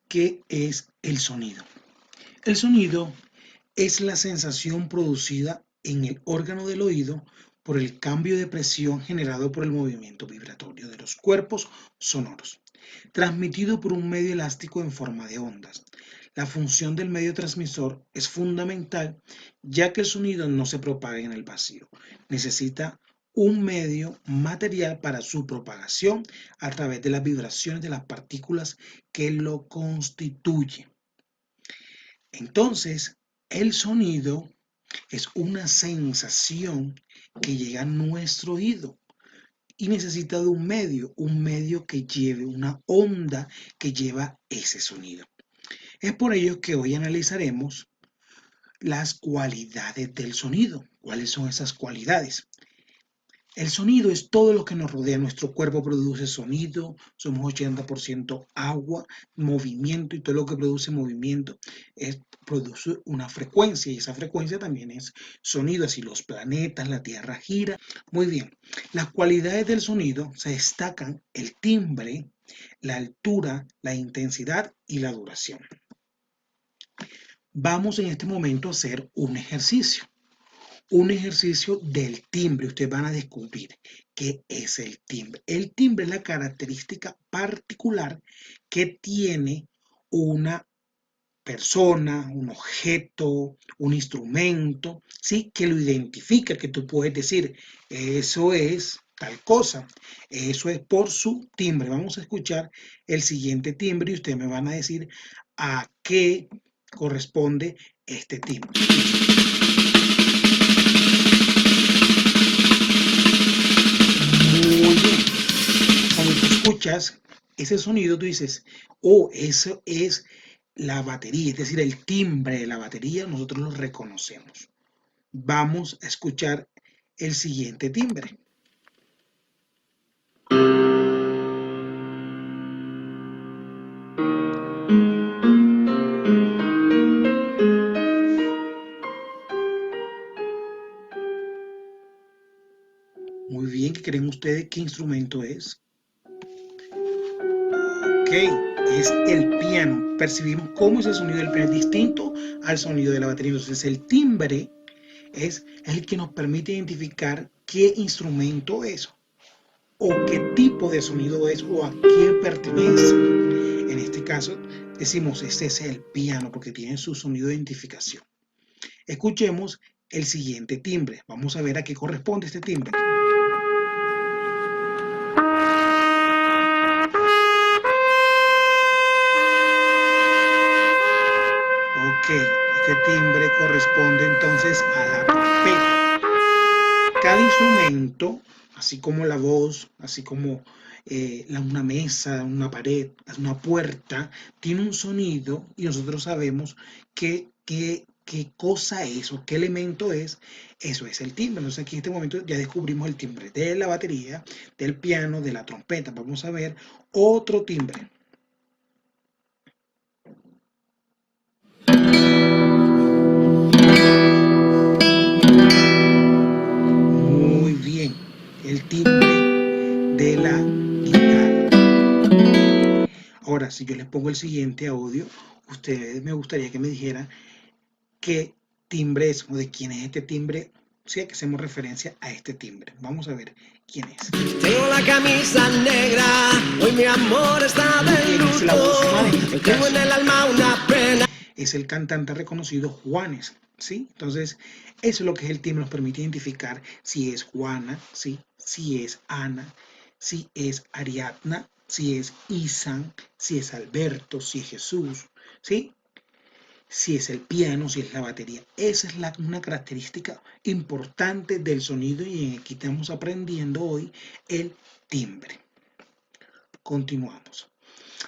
¿Qué es el sonido? El sonido es la sensación producida en el órgano del oído por el cambio de presión generado por el movimiento vibratorio de los cuerpos sonoros, transmitido por un medio elástico en forma de ondas. La función del medio transmisor es fundamental, ya que el sonido no se propaga en el vacío. Necesita un medio material para su propagación a través de las vibraciones de las partículas que lo constituyen. Entonces, el sonido es una sensación que llega a nuestro oído y necesita de un medio que lleve una onda que lleva ese sonido. Es por ello que hoy analizaremos las cualidades del sonido. ¿Cuáles son esas cualidades? El sonido es todo lo que nos rodea. Nuestro cuerpo produce sonido, somos 80% agua, movimiento, y todo lo que produce movimiento produce una frecuencia, y esa frecuencia también es sonido. Así los planetas, la Tierra gira. Muy bien, las cualidades del sonido se destacan el timbre, la altura, la intensidad y la duración. Vamos en este momento a hacer un ejercicio del timbre. Ustedes van a descubrir qué es el timbre. El timbre es la característica particular que tiene una persona, un objeto, un instrumento, ¿sí? Que lo identifica, que tú puedes decir, eso es tal cosa, eso es por su timbre. Vamos a escuchar el siguiente timbre y ustedes me van a decir a qué corresponde este timbre. Muy bien. Cuando tú escuchas ese sonido, tú dices, oh, eso es la batería, es decir, el timbre de la batería, nosotros lo reconocemos. Vamos a escuchar el siguiente timbre. Muy bien, ¿qué creen ustedes qué instrumento es? Ok, es el piano. Percibimos cómo ese sonido del piano es distinto al sonido de la batería. Entonces, el timbre es el que nos permite identificar qué instrumento es, o qué tipo de sonido es, o a qué pertenece. En este caso decimos, este es el piano porque tiene su sonido de identificación. Escuchemos el siguiente timbre. Vamos a ver a qué corresponde este timbre. Ok, este timbre corresponde entonces a la trompeta. Cada instrumento, así como la voz, así como una mesa, una pared, una puerta, tiene un sonido y nosotros sabemos qué cosa es o qué elemento es. Eso es el timbre. Entonces aquí en este momento ya descubrimos el timbre de la batería, del piano, de la trompeta. Vamos a ver otro timbre. Muy bien, el timbre de la guitarra. Ahora, si yo les pongo el siguiente audio, ustedes me gustaría que me dijeran qué timbre es o de quién es este timbre, si que hacemos referencia a este timbre. Vamos a ver quién es. Tengo la camisa negra, hoy mi amor está de luto. Es la voz humana, tengo en el alma una pena. Es el cantante reconocido Juanes, ¿sí? Entonces, eso es lo que es el timbre, nos permite identificar si es Juana, ¿sí? Si es Ana, si es Ariadna, si es Isan, si es Alberto, si es Jesús, ¿sí? Si es el piano, si es la batería. Esa es una característica importante del sonido, y aquí estamos aprendiendo hoy el timbre. Continuamos.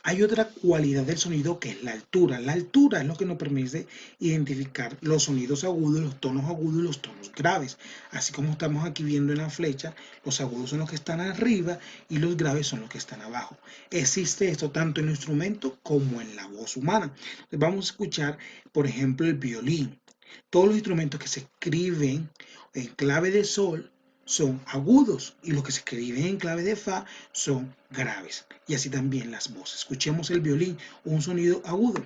Hay otra cualidad del sonido que es la altura. La altura es lo que nos permite identificar los sonidos agudos, los tonos agudos y los tonos graves. Así como estamos aquí viendo en la flecha, los agudos son los que están arriba y los graves son los que están abajo. Existe esto tanto en el instrumento como en la voz humana. Entonces vamos a escuchar, por ejemplo, el violín. Todos los instrumentos que se escriben en clave de sol son agudos y los que se escriben en clave de fa son graves. Y así también las voces. Escuchemos el violín, un sonido agudo.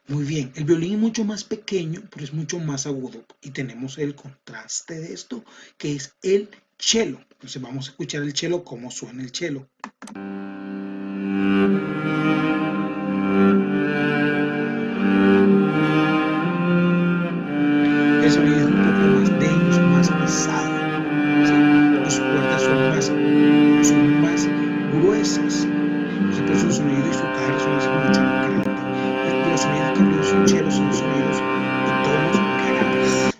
Muy bien, el violín es mucho más pequeño, pero es mucho más agudo. Y tenemos el contraste de esto, que es el cello. Entonces vamos a escuchar el cello, cómo suena el cello. El sonido es un poco más denso, más pesado. ¿Sí? Las cuerdas son más gruesas. Y por su sonido y su caja resonancia es mucho más grande. Y los sonidos que produce un cello son sonidos de tonos graves.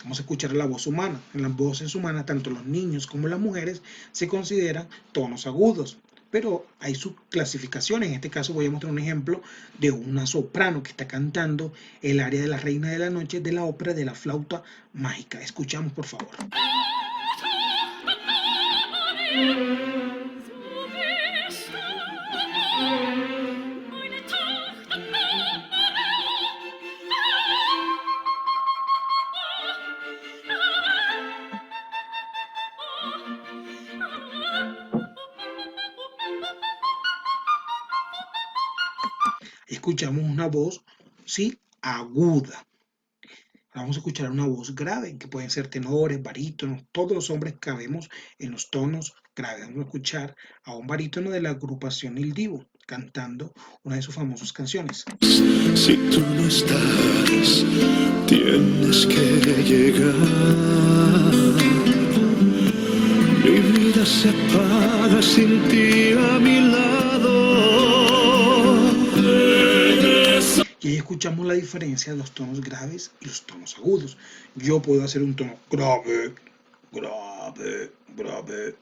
Vamos a escuchar la voz humana. En las voces humanas, tanto los niños como las mujeres se consideran tonos agudos, pero hay subclasificaciones. En este caso voy a mostrar un ejemplo de una soprano que está cantando el aria de la Reina de la Noche de la ópera de la flauta mágica. Escuchamos, por favor. Escuchamos una voz, sí, aguda. Vamos a escuchar una voz grave, que pueden ser tenores, barítonos. Todos los hombres cabemos en los tonos graves. Vamos a escuchar a un barítono de la agrupación Il Divo cantando una de sus famosas canciones. Si tú no estás, tienes que llegar. Mi vida se apaga sin ti a mi lado. Y ahí escuchamos la diferencia de los tonos graves y los tonos agudos. Yo puedo hacer un tono grave, grave, grave.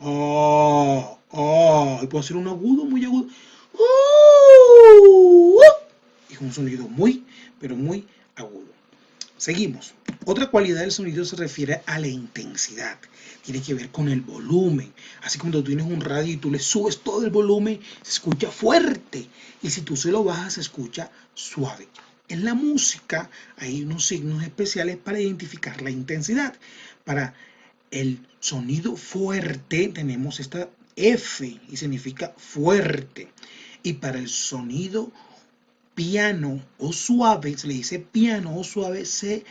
Y puedo hacer un agudo, muy agudo. Y con un sonido muy, pero muy agudo. Seguimos. Otra cualidad del sonido se refiere a la intensidad. Tiene que ver con el volumen. Así como tú tienes un radio y tú le subes todo el volumen, se escucha fuerte. Y si tú se lo bajas, se escucha suave. En la música hay unos signos especiales para identificar la intensidad. Para el sonido fuerte tenemos esta F y significa fuerte. Y para el sonido piano o suave, se le dice piano o suave, se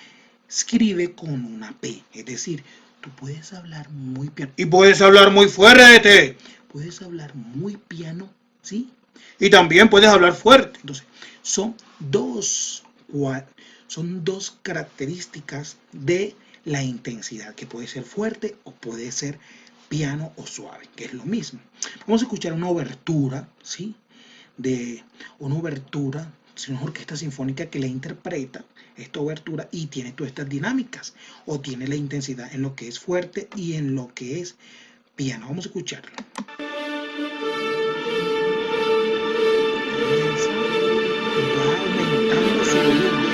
escribe con una P. Es decir, tú puedes hablar muy piano y puedes hablar muy fuerte. Puedes hablar muy piano, ¿sí? Y también puedes hablar fuerte. Entonces, son dos características de la intensidad, que puede ser fuerte o puede ser piano o suave, que es lo mismo. Vamos a escuchar una obertura, ¿sí? De una obertura, una orquesta sinfónica que la interpreta esta obertura y tiene todas estas dinámicas o tiene la intensidad en lo que es fuerte y en lo que es piano. Vamos a escucharlo. Va aumentando su volumen.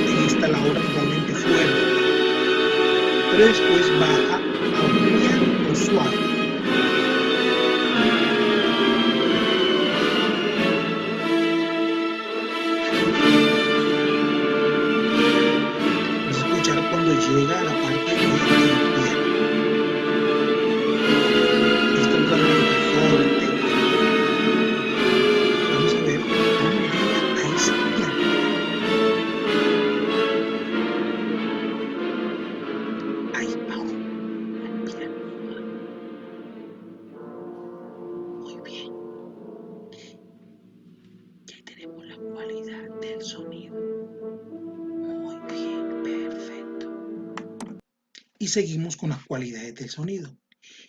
Ahí está la obra totalmente fuerte, pero después baja a un piano suave. Vamos a escuchar cuando llega a la parte del piano. Es totalmente fuerte. Vamos a ver cómo llega a ese piano. Ahí bajo el piano. Muy bien. Ya tenemos la cualidad del sonido. Muy bien, perfecto. Y seguimos con las cualidades del sonido.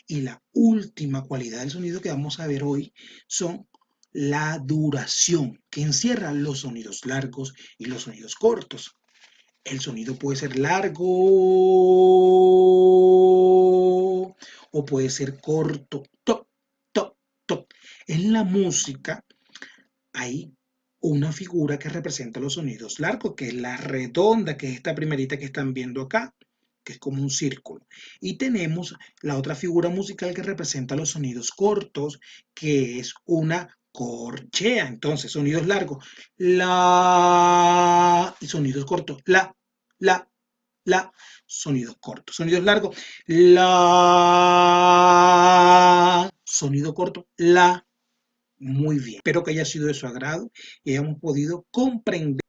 Y la última cualidad del sonido que vamos a ver hoy son la duración, que encierra los sonidos largos y los sonidos cortos. El sonido puede ser largo o puede ser corto. Top, top, top. En la música hay una figura que representa los sonidos largos, que es la redonda, que es esta primerita que están viendo acá, que es como un círculo. Y tenemos la otra figura musical que representa los sonidos cortos, que es una corchea. Entonces, sonidos largos, la, y sonidos cortos, la, sonidos cortos. Sonidos largos, la, sonido corto, la. Muy bien, espero que haya sido de su agrado y hayamos podido comprender